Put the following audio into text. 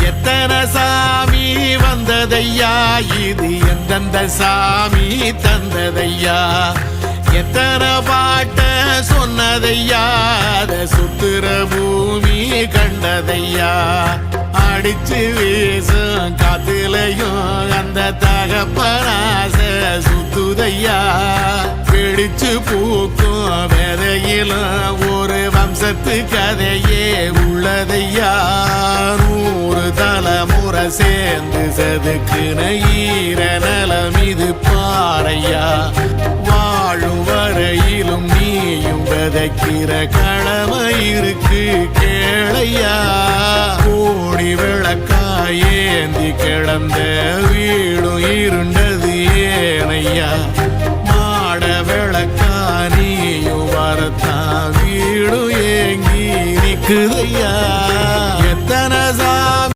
எத்தனை சாமி வந்ததையா, இது எந்தெந்த சாமி தந்ததையா, எத்தனை பாட்ட சொன்னதையா, அத சுத்துற பூமி கண்டதையா, அடிச்சு வீசும் காத்துலையும் அந்த தகப்பனாச சுத்துதையா, பிடிச்சு பூக்கும் விதையிலும் ஒரு வம்சத்து கதையே உள்ளதையா, 100 தலைமுறை சேர்ந்து செதுக்குன ஈர நலம் இது பாறையா, வாழும் வரையிலும் நீயும் விதைக்கிற கடமை இருக்கு கேளையா, கோடி விளக்காயேந்தி கிடந்த வீடும் இருண்டது ஏனையா, மாட விளக்கா நீயும் வரத்தா வீடும் ஏங்கி நிக்குதையா, எத்தனை